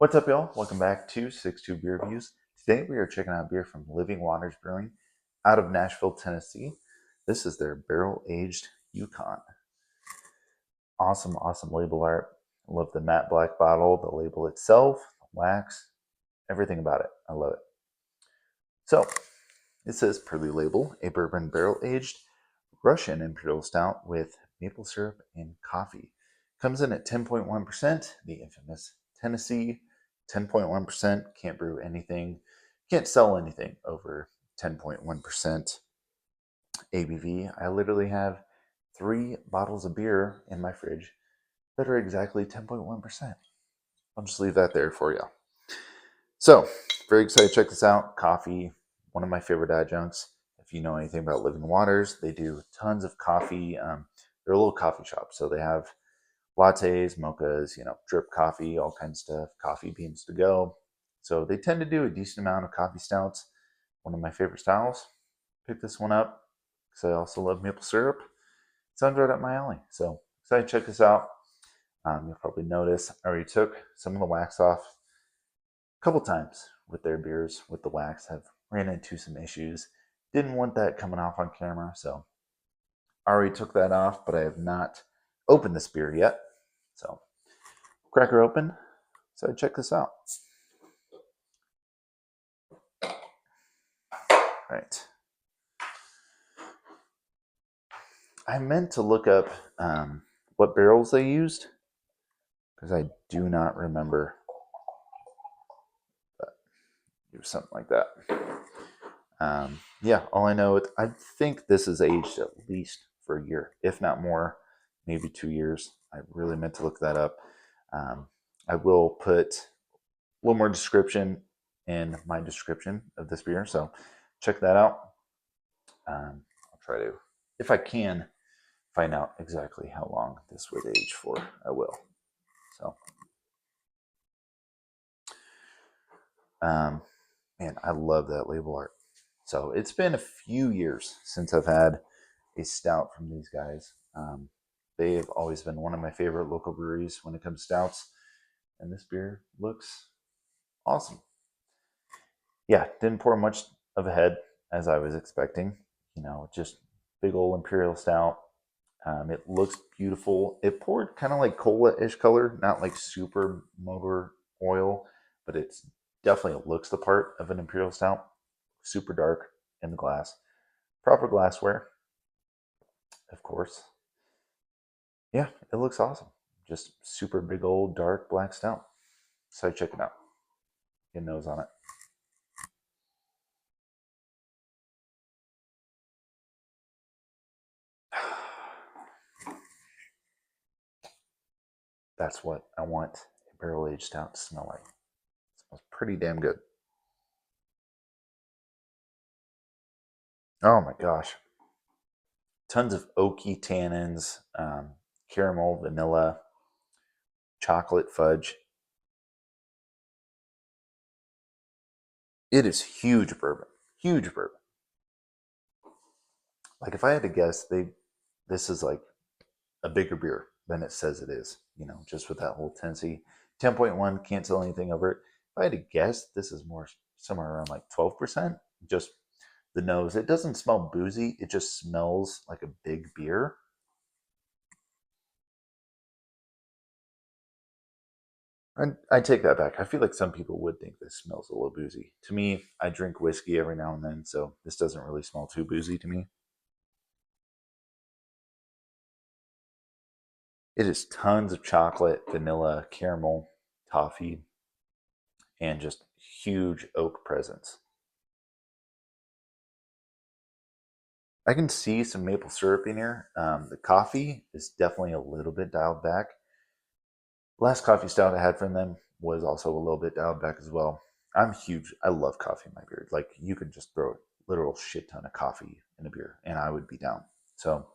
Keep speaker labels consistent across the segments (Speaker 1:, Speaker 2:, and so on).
Speaker 1: What's up, y'all? Welcome back to 6-2 Beer Reviews. Today we are checking out beer from Living Waters Brewing out of Nashville, Tennessee. This is their barrel-aged Yukon. Awesome label art. I love the matte black bottle, the label itself, the wax, everything about it. I love it. So, it says per the label, a bourbon barrel-aged Russian Imperial Stout with maple syrup and coffee. Comes in at 10.1%, the infamous Tennessee 10.1%. Can't brew anything, can't sell anything over 10.1% ABV. I literally have 3 bottles of beer in my fridge that are exactly 10.1%. I'll just leave that there for you. So, very excited to check this out. Coffee, one of my favorite adjuncts. If you know anything about Living Waters, they do tons of coffee. They're a little coffee shop, so they have lattes, mochas, drip coffee, all kinds of stuff, coffee beans to go. So they tend to do a decent amount of coffee stouts. One of my favorite styles. Pick this one up because I also love maple syrup. Sounds right up my alley. So excited to check this out. You'll probably notice I already took some of the wax off a couple times with their beers with the wax. I've ran into some issues. Didn't want that coming off on camera, so I already took that off, but I have not opened this beer yet. So crack her open. So check this out. Right. I meant to look up what barrels they used because I do not remember. But do something like that. Yeah, all I know, I think this is aged at least for a year, if not more, maybe 2 years. I really meant to look that up. I will put a little more description in my description of this beer, so check that out. I'll try to, if I can, find out exactly how long this would age for. I will. So, man, I love that label art. So it's been a few years since I've had a stout from these guys. They have always been one of my favorite local breweries when it comes to stouts, and this beer looks awesome. Yeah, didn't pour much of a head as I was expecting. Just big old Imperial Stout. It looks beautiful. It poured kind of like cola-ish color, not like super motor oil, but it's definitely looks the part of an Imperial Stout. Super dark in the glass. Proper glassware, of course. Yeah, it looks awesome. Just super big old dark black stout. So check it out. Get a nose on it. That's what I want a barrel aged stout to smell like. It smells pretty damn good. Oh my gosh. Tons of oaky tannins, caramel, vanilla, chocolate fudge. It is huge bourbon. Huge bourbon. Like if I had to guess, this is like a bigger beer than it says it is, just with that whole Tennessee 10.1, can't sell anything over it. If I had to guess, this is more somewhere around like 12%. Just the nose. It doesn't smell boozy. It just smells like a big beer. And I take that back. I feel like some people would think this smells a little boozy. To me, I drink whiskey every now and then, so this doesn't really smell too boozy to me. It is tons of chocolate, vanilla, caramel, toffee, and just huge oak presence. I can see some maple syrup in here. The coffee is definitely a little bit dialed back. Last coffee stout I had from them was also a little bit dialed back as well. I'm huge. I love coffee in my beer. Like you could just throw a literal shit ton of coffee in a beer, and I would be down. So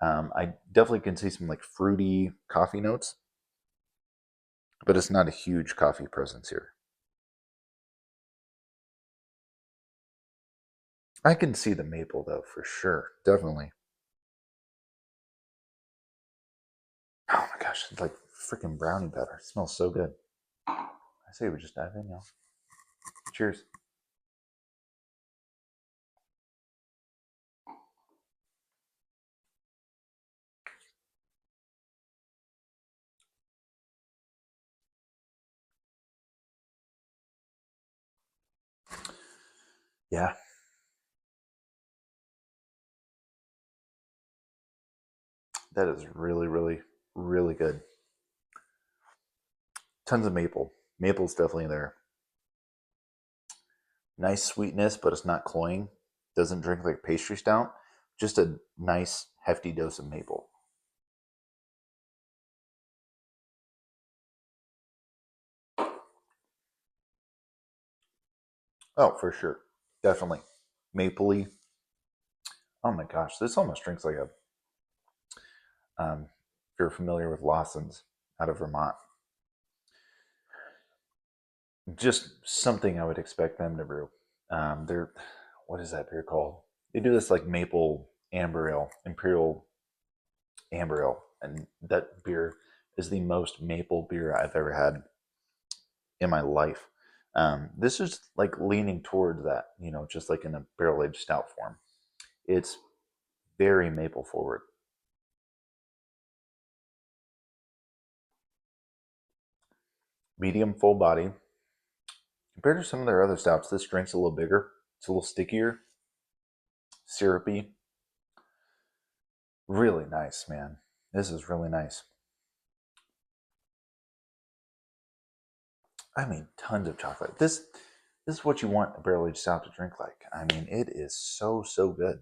Speaker 1: I definitely can see some like fruity coffee notes, but it's not a huge coffee presence here. I can see the maple though for sure, definitely. Oh my gosh, it's like freaking brownie batter. It smells so good. I say we just dive in, y'all. Cheers. Yeah. That is really, really, really good. Tons of maple. Maple's definitely there. Nice sweetness, but it's not cloying. Doesn't drink like pastry stout. Just a nice, hefty dose of maple. Oh, for sure. Definitely. Mapley. Oh my gosh, this almost drinks like a. If you're familiar with Lawson's out of Vermont, just something I would expect them to brew. They're, what is that beer called? They do this like maple amber ale, Imperial amber ale, and that beer is the most maple beer I've ever had in my life. This is like leaning towards that, just like in a barrel aged stout form. It's very maple forward. Medium full body. Compared to some of their other stouts, this drink's a little bigger. It's a little stickier, syrupy. Really nice, man. This is really nice. I mean, tons of chocolate. This is what you want a barrel aged stout to drink like. I mean, it is so good.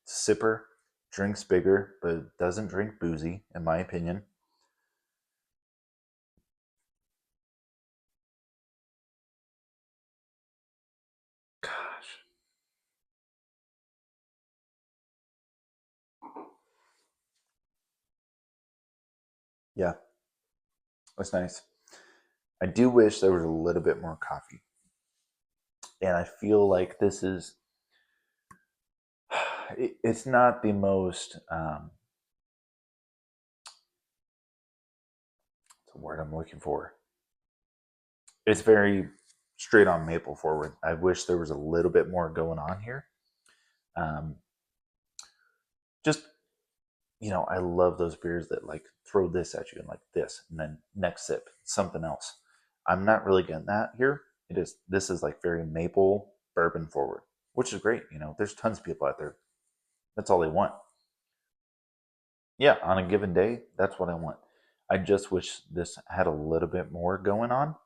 Speaker 1: Sipper, drinks bigger, but doesn't drink boozy, in my opinion. Gosh, yeah, that's nice. I do wish there was a little bit more coffee, and I feel like this is. It's not the most. What's the word I'm looking for? It's very straight on maple forward. I wish there was a little bit more going on here. Um, just I love those beers that like throw this at you and like this, and then next sip something else. I'm not really getting that here. This is like very maple bourbon forward, which is great. There's tons of people out there. That's all they want. Yeah, on a given day, that's what I want. I just wish this had a little bit more going on.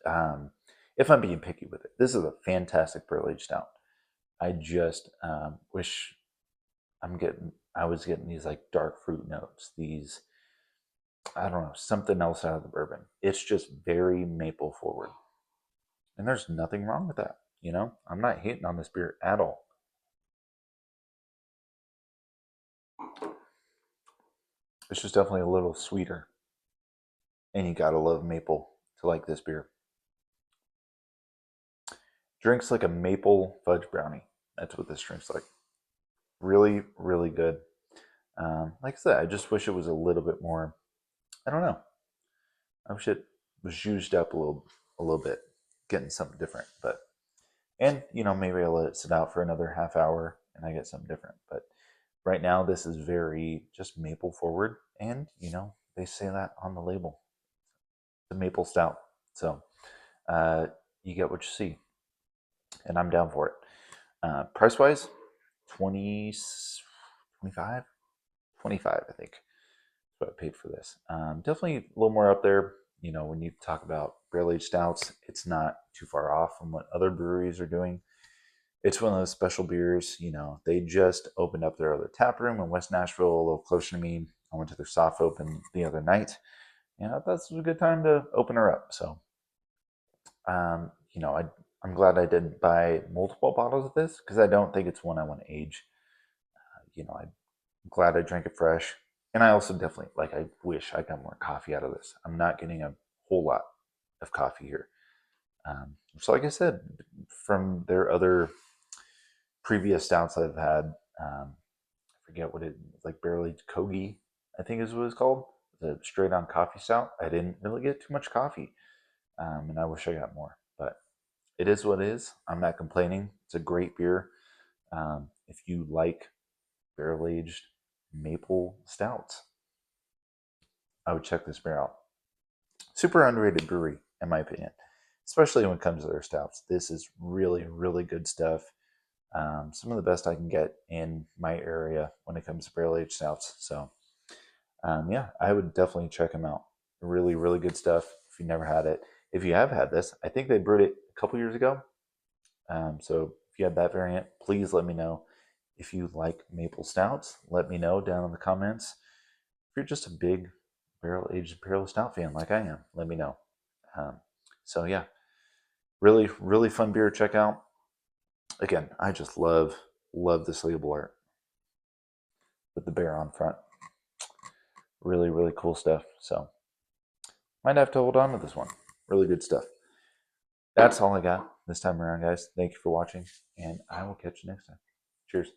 Speaker 1: Um, if I'm being picky with it, this is a fantastic barrel aged stout. I just wish I was getting these like dark fruit notes, these, I don't know, something else out of the bourbon. It's just very maple forward. And there's nothing wrong with that. I'm not hating on this beer at all. It's just definitely a little sweeter. And you gotta love maple to like this beer. Drinks like a maple fudge brownie. That's what this drinks like. Really, really good. Like I said, I just wish it was a little bit more. I don't know. I wish it was juiced up a little bit, getting something different. But maybe I let it sit out for another half hour and I get something different. But right now, this is very just maple forward, and they say that on the label, the maple stout. So you get what you see, and I'm down for it. Price wise, 20, 25, 25, I think. That's what I paid for this. Definitely a little more up there. When you talk about barrel aged stouts, it's not too far off from what other breweries are doing. It's one of those special beers. They just opened up their other tap room in West Nashville, a little closer to me. I went to their soft open the other night, and I thought this was a good time to open her up. So, I'm glad I didn't buy multiple bottles of this because I don't think it's one I want to age. I'm glad I drank it fresh, and I also definitely like. I wish I got more coffee out of this. I'm not getting a whole lot of coffee here. So, like I said, from their other previous stouts I've had, I forget what it like barrel aged Kogi, I think is what it's called. the straight on coffee stout, I didn't really get too much coffee, and I wish I got more. But it is what it is. I'm not complaining. It's a great beer. If you like barrel aged maple stouts, I would check this beer out. Super underrated brewery, in my opinion, especially when it comes to their stouts. This is really, really good stuff. Some of the best I can get in my area when it comes to barrel aged stouts. So, yeah, I would definitely check them out. Really, really good stuff. If you never had it, if you have had this, I think they brewed it a couple years ago. So if you have that variant, please let me know. If you like maple stouts, let me know down in the comments. If you're just a big barrel aged Imperial Stout fan like I am, let me know. Um, so yeah, really, really fun beer to check out. Again, I just love this label art with the bear on front. Really, really cool stuff. So might have to hold on to this one. Really good stuff. That's all I got this time around, guys. Thank you for watching, and I will catch you next time. Cheers.